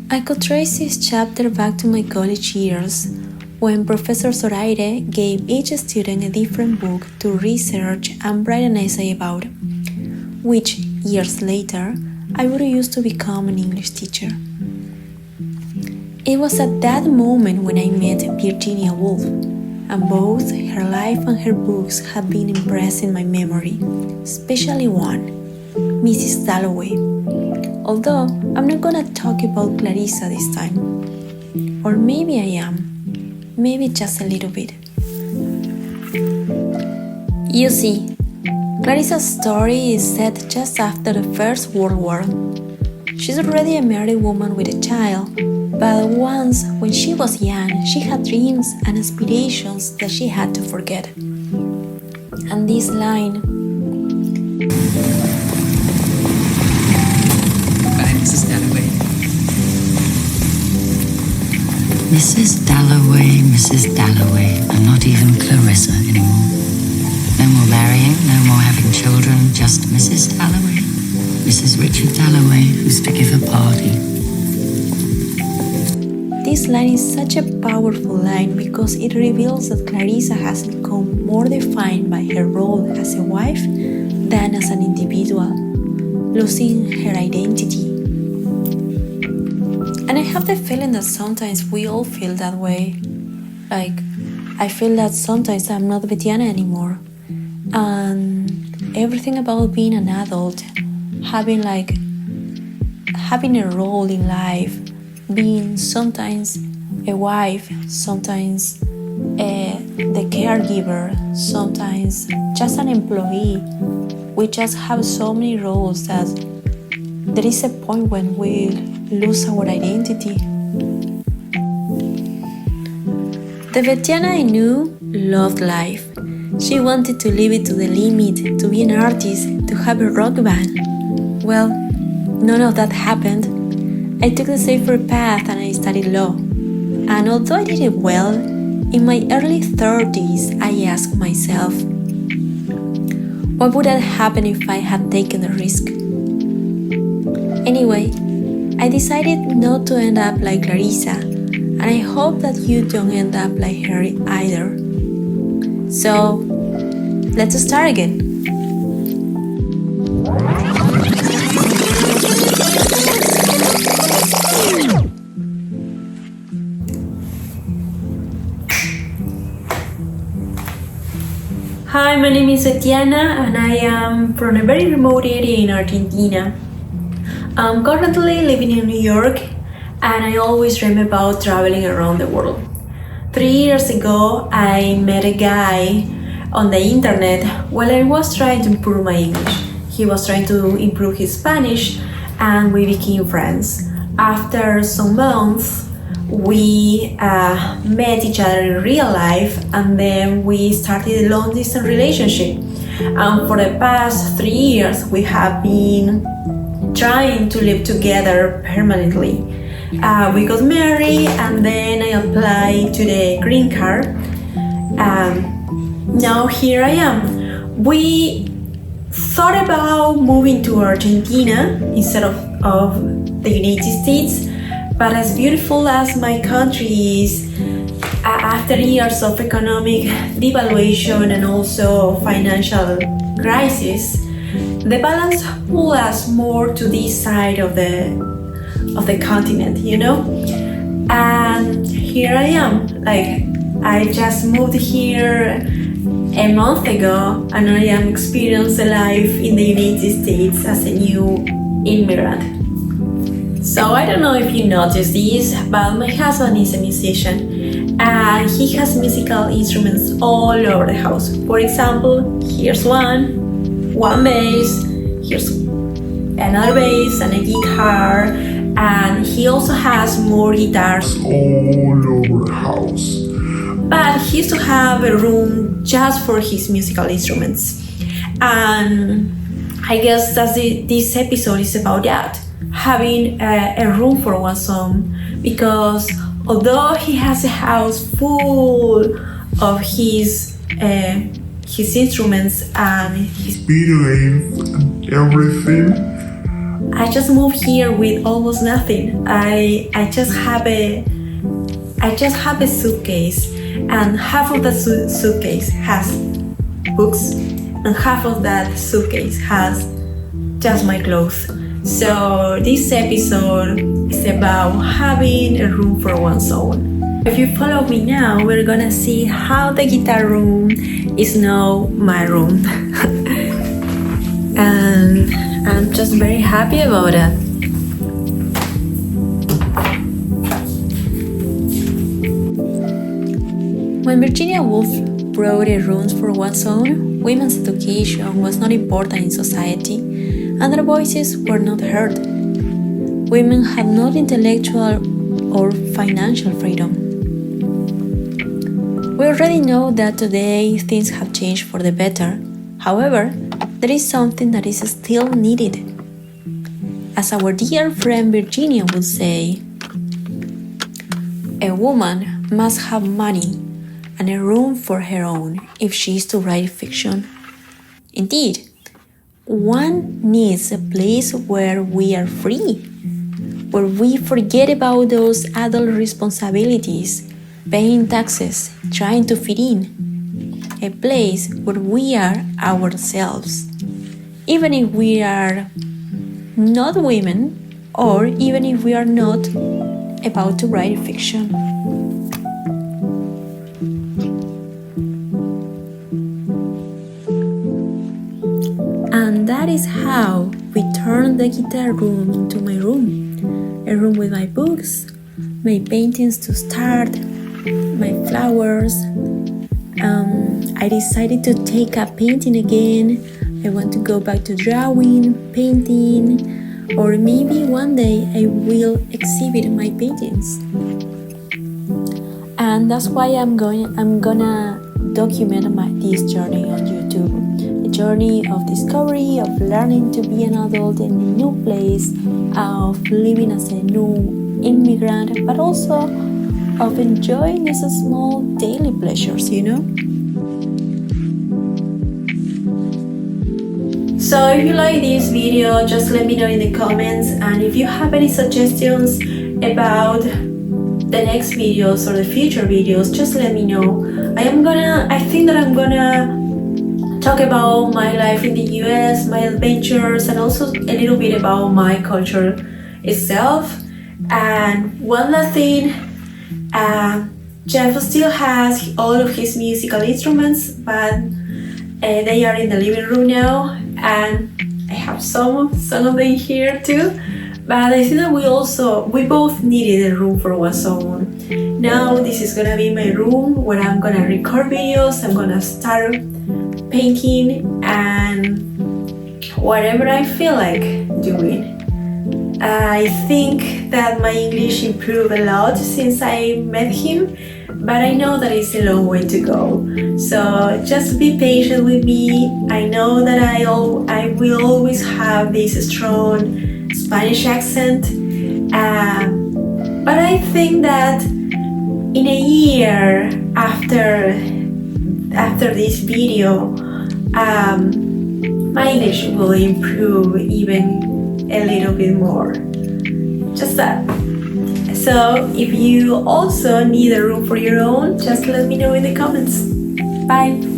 I could trace this chapter back to my college years, when Professor Zoraire gave each student a different book to research and write an essay about, which, years later, I would use to become an English teacher. It was at that moment when I met Virginia Woolf, and both her life and her books have been impressed in my memory, especially one, Mrs. Dalloway. Although I'm not gonna talk about Clarissa this time. Or maybe I am. Maybe just a little bit. You see, Clarissa's story is set just after the First World War. She's already a married woman with a child, but once, when she was young, she had dreams and aspirations that she had to forget. And this line, Mrs. Dalloway. Mrs. Dalloway, and not even Clarissa anymore. No more marrying, no more having children, just Mrs. Dalloway. Mrs. Richard Dalloway used to give a party. This line is such a powerful line because it reveals that Clarissa has become more defined by her role as a wife than as an individual, losing her identity. And I have the feeling that sometimes we all feel that way. Like, I feel that sometimes I'm not Betiana anymore. And everything about being an adult, having a role in life, being sometimes a wife, sometimes the caregiver, sometimes just an employee. We just have so many roles that there is a point when we lose our identity. The Betiana I knew loved life. She wanted to live it to the limit, to be an artist, to have a rock band. Well, none of that happened. I took the safer path and I studied law. And although I did it well, in my early 30s I asked myself, what would have happened if I had taken the risk? Anyway, I decided not to end up like Clarissa, and I hope that you don't end up like her either. So, let's start again. Hi, my name is Betiana and I am from a very remote area in Argentina. I'm currently living in New York and I always dream about traveling around the world. 3 years ago, I met a guy on the internet while I was trying to improve my English. He was trying to improve his Spanish and we became friends. After some months, we met each other in real life and then we started a long-distance relationship. And for the past 3 years, we have been trying to live together permanently. We got married and then I applied to the green card. Now here I am. We thought about moving to Argentina instead of the United States, but as beautiful as my country is, after years of economic devaluation and also financial crisis, the balance pulled us more to this side of the continent, you know? And here I am. Like, I just moved here a month ago and I am experiencing life in the United States as a new immigrant. So I don't know if you noticed this, but my husband is a musician and he has musical instruments all over the house. For example, here's one bass, here's another bass and a guitar, and he also has more guitars all over the house. But he used to have a room just for his musical instruments. And I guess that this episode is about that, having a room for one song, because although he has a house full of his instruments and his video games and everything, I just moved here with almost nothing. I just have a suitcase, and half of the suitcase has books, and half of that suitcase has just my clothes. So this episode is about having a room for one's own. If you follow me now, we're gonna see how the guitar room is now my room. And I'm just very happy about it. When Virginia Woolf wrote Rooms for One's Own, women's education was not important in society, and their voices were not heard. Women had not intellectual or financial freedom. We already know that today things have changed for the better. However, there is something that is still needed. As our dear friend Virginia would say, a woman must have money and a room for her own if she is to write fiction. Indeed, one needs a place where we are free, where we forget about those adult responsibilities, paying taxes, trying to fit in. A place where we are ourselves, even if we are not women, or even if we are not about to write fiction. And that is how we turned the guitar room into my room. A room with my books, my paintings to start, my flowers. I decided to take up painting again. I want to go back to drawing, painting, or maybe one day I will exhibit my paintings. And that's why I'm gonna document this journey on YouTube. A journey of discovery, of learning to be an adult in a new place, of living as a new immigrant, but also of enjoying these small daily pleasures, you know? So if you like this video, just let me know in the comments, and if you have any suggestions about the next videos or the future videos, just let me know. I think that I'm gonna talk about my life in the US, my adventures, and also a little bit about my culture itself. And one last thing, Jeff still has all of his musical instruments, but they are in the living room now, and I have some of them here too. But I think that we both needed a room for one's own. Now this is gonna be my room where I'm gonna record videos, I'm gonna start painting, and whatever I feel like doing. I think that my English improved a lot since I met him, but I know that it's a long way to go. So just be patient with me. I know that I will always have this strong Spanish accent, but I think that in a year after this video, my English will improve even a little bit more. Just that. So if you also need a room for your own, just let me know in the comments. Bye!